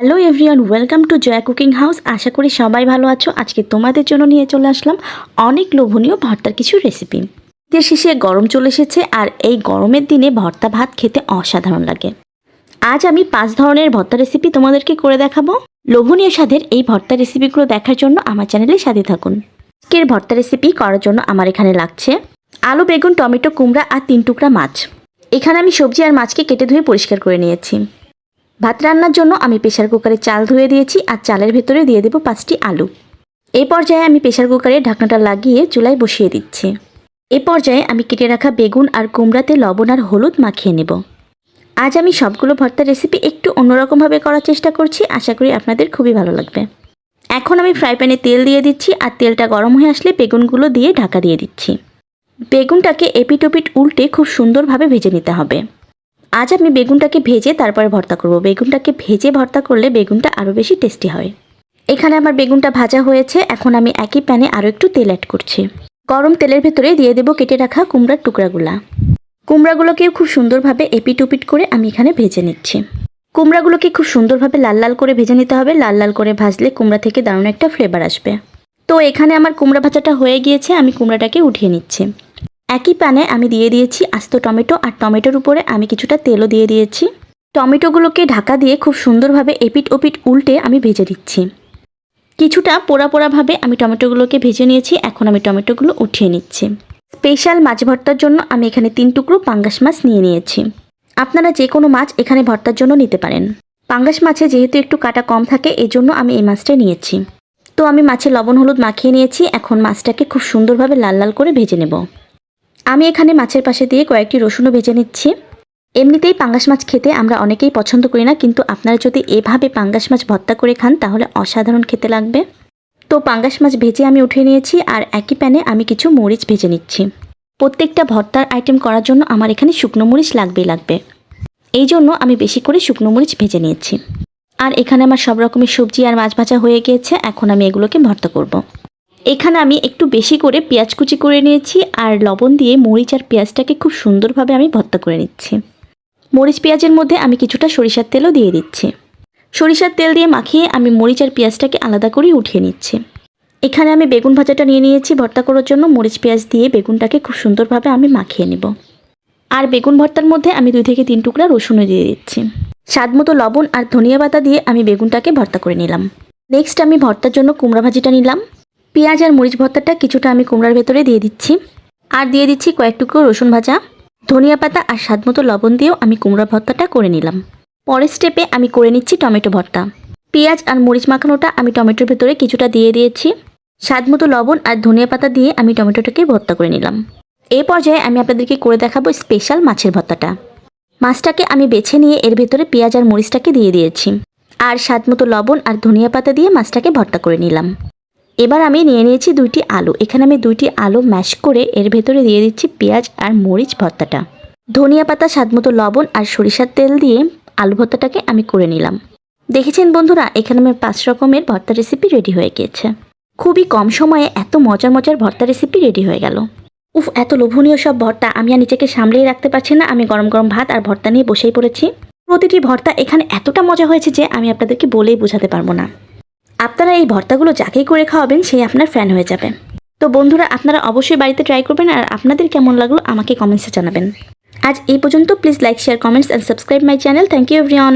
Hello everyone, welcome to Jaya Cooking House. আশা করি সবাই ভালো আছো। আজকে তোমাদের জন্য নিয়ে চলে আসলাম অনেক লোভনীয় ভর্তার কিছু রেসিপি। শীতের শেষে গরম চলে এসেছে আর এই গরমের দিনে ভর্তা ভাত খেতে অসাধারণ লাগে। আজ আমি 5 ধরনের ভর্তা রেসিপি তোমাদেরকে করে দেখাবো। লোভনীয় স্বাদের এই ভর্তা রেসিপিগুলো দেখার জন্য আমার চ্যানেলে সাথে থাকুন। আজকের ভর্তা রেসিপি করার জন্য আমার এখানে লাগছে আলু, বেগুন, টমেটো, কুমড়া আর 3 টুকরা মাছ। এখানে আমি সবজি আর মাছকে কেটে ধুয়ে পরিষ্কার করে নিয়েছি। ভাত রান্নার জন্য আমি প্রেসার কুকারে চাল ধুয়ে দিয়েছি আর চালের ভেতরে দিয়ে দেবো 5টি আলু। এই পর্যায়ে আমি প্রেসার কুকারে ঢাকনাটা লাগিয়ে চুলায় বসিয়ে দিচ্ছি। এই পর্যায়ে আমি কেটে রাখা বেগুন আর কুমড়াতে লবণ আর হলুদ মাখিয়ে নেব। আজ আমি সবগুলো ভর্তার রেসিপি একটু অন্যরকমভাবে করার চেষ্টা করছি, আশা করি আপনাদের খুবই ভালো লাগবে। এখন আমি ফ্রাই প্যানে তেল দিয়ে দিচ্ছি আর তেলটা গরম হয়ে আসলে বেগুনগুলো দিয়ে ঢাকা দিয়ে দিচ্ছি। বেগুনটাকে এপিট ওপিট উল্টে খুব সুন্দরভাবে ভেজে নিতে হবে। আজ আমি বেগুনটাকে ভেজে তারপরে ভর্তা করব। বেগুনটাকে ভেজে ভর্তা করলে বেগুনটা আরও বেশি টেস্টি হয়। এখানে আমার বেগুনটা ভাজা হয়েছে। এখন আমি একই প্যানে আরও একটু তেল অ্যাড করছি। গরম তেলের ভেতরে দিয়ে দেবো কেটে রাখা কুমড়ার টুকরাগুলা। কুমড়াগুলোকেও খুব সুন্দরভাবে এপিট ওপিট করে আমি এখানে ভেজে নিচ্ছি। কুমড়াগুলোকে খুব সুন্দরভাবে লাল লাল করে ভেজে নিতে হবে। লাল লাল করে ভাজলে কুমড়া থেকে দারুণ একটা ফ্লেভার আসবে। তো এখানে আমার কুমড়া ভাজাটা হয়ে গিয়েছে, আমি কুমড়াটাকে উঠিয়ে নিচ্ছি। একই প্যানে আমি দিয়ে দিয়েছি আস্ত টমেটো আর টমেটোর উপরে আমি কিছুটা তেলও দিয়ে দিয়েছি। টমেটোগুলোকে ঢাকা দিয়ে খুব সুন্দরভাবে এপিট ওপিট উল্টে আমি ভেজে দিচ্ছি। কিছুটা পোড়া পোড়াভাবে আমি টমেটোগুলোকে ভেজে নিয়েছি। এখন আমি টমেটোগুলো উঠিয়ে নিচ্ছি। স্পেশাল মাছ ভর্তার জন্য আমি এখানে 3 টুকরো পাঙ্গাস মাছ নিয়ে নিয়েছি। আপনারা যে কোনো মাছ এখানে ভর্তার জন্য নিতে পারেন। পাঙ্গাস মাছে যেহেতু একটু কাটা কম থাকে এজন্য আমি এই মাছটা নিয়েছি। তো আমি মাছে লবণ হলুদ মাখিয়ে নিয়েছি। এখন মাছটাকে খুব সুন্দরভাবে লাল লাল করে ভেজে নেব। আমি এখানে মাছের পাশে দিয়ে কয়েকটি রসুনও ভেজে নিচ্ছি। এমনিতেই পাঙ্গাস মাছ খেতে আমরা অনেকেই পছন্দ করি না, কিন্তু আপনারা যদি এভাবে পাঙ্গাস মাছ ভর্তা করে খান তাহলে অসাধারণ খেতে লাগবে। তো পাঙ্গাস মাছ ভেজে আমি উঠিয়ে নিয়েছি আর একই প্যানে আমি কিছু মরিচ ভেজে নিচ্ছি। প্রত্যেকটা ভর্তার আইটেম করার জন্য আমার এখানে শুকনো মরিচ লাগবে। এই জন্য আমি বেশি করে শুকনো মরিচ ভেজে নিয়েছি। আর এখানে আমার সব রকমের সবজি আর মাছ ভাজা হয়ে গিয়েছে। এখন আমি এগুলোকে ভর্তা করব। এখানে আমি একটু বেশি করে পেঁয়াজ কুচি করে নিয়েছি আর লবণ দিয়ে মরিচ আর পেঁয়াজটাকে খুব সুন্দরভাবে আমি ভর্তা করে নিচ্ছি। মরিচ পেঁয়াজের মধ্যে আমি কিছুটা সরিষার তেলও দিয়ে দিচ্ছি। সরিষার তেল দিয়ে মাখিয়ে আমি মরিচ আর পেঁয়াজটাকে আলাদা করে উঠিয়ে নিচ্ছি। এখানে আমি বেগুন ভাজাটা নিয়ে নিয়েছি ভর্তা করার জন্য। মরিচ পেঁয়াজ দিয়ে বেগুনটাকে খুব সুন্দরভাবে আমি মাখিয়ে নেব। আর বেগুন ভর্তার মধ্যে আমি 2 থেকে 3 টুকরা রসুনও দিয়ে দিচ্ছি। স্বাদমতো লবণ আর ধনিয়া পাতা দিয়ে আমি বেগুনটাকে ভর্তা করে নিলাম। নেক্সট আমি ভর্তার জন্য কুমড়া ভাজিটা নিলাম। পেঁয়াজ আর মরিচ ভর্তাটা কিছুটা আমি কুমড়ার ভেতরে দিয়ে দিচ্ছি। আর দিয়ে দিচ্ছি কয়েক টুকরো রসুন ভাজা, ধনিয়া পাতা আর স্বাদমতো লবণ দিয়েও আমি কুমড়া ভর্তাটা করে নিলাম। পরের স্টেপে আমি করে নিচ্ছি টমেটো ভর্তা। পেঁয়াজ আর মরিচ মাখানোটা আমি টমেটোর ভেতরে কিছুটা দিয়ে দিয়েছি। স্বাদমতো লবণ আর ধনিয়া পাতা দিয়ে আমি টমেটোটাকে ভর্তা করে নিলাম। এই পর্যায়ে আমি আপনাদেরকে করে দেখাবো স্পেশাল মাছের ভর্তাটা। মাছটাকে আমি বেছে নিয়ে এর ভেতরে পেঁয়াজ আর মরিচটাকে দিয়ে দিয়েছি। আর স্বাদমতো লবণ আর ধনিয়া পাতা দিয়ে মাছটাকে ভর্তা করে নিলাম। এবার আমি নিয়ে নিয়েছি 2টি আলু। এখানে আমি 2টি আলু ম্যাশ করে এর ভেতরে দিয়ে দিচ্ছি পেঁয়াজ আর মরিচ ভর্তাটা। ধনিয়া পাতা, স্বাদমতো লবণ আর সরিষার তেল দিয়ে আলু ভর্তাটাকে আমি করে নিলাম। দেখেছেন বন্ধুরা, এখানে আমার 5 রকমের ভর্তা রেসিপি রেডি হয়ে গিয়েছে। খুবই কম সময়ে এত মজার মজার ভর্তা রেসিপি রেডি হয়ে গেল। উফ, এত লোভনীয় সব ভর্তা আমি আর নিজেকে সামলেই রাখতে পারছি না। আমি গরম গরম ভাত আর ভর্তা নিয়ে বসেই পড়েছি। প্রতিটি ভর্তা এখানে এতটা মজা হয়েছে যে আমি আপনাদেরকে বলেই বোঝাতে পারবো না। আপনারা এই ভর্তাগুলো যাকেই করে খাওয়াবেন সেই আপনার ফ্যান হয়ে যাবে। তো বন্ধুরা, আপনারা অবশ্যই বাড়িতে ট্রাই করবেন আর আপনাদের কেমন লাগলো আমাকে কমেন্টসে জানাবেন। আজ এই পর্যন্ত। Please like, share, comments and subscribe my channel. Thank you everyone.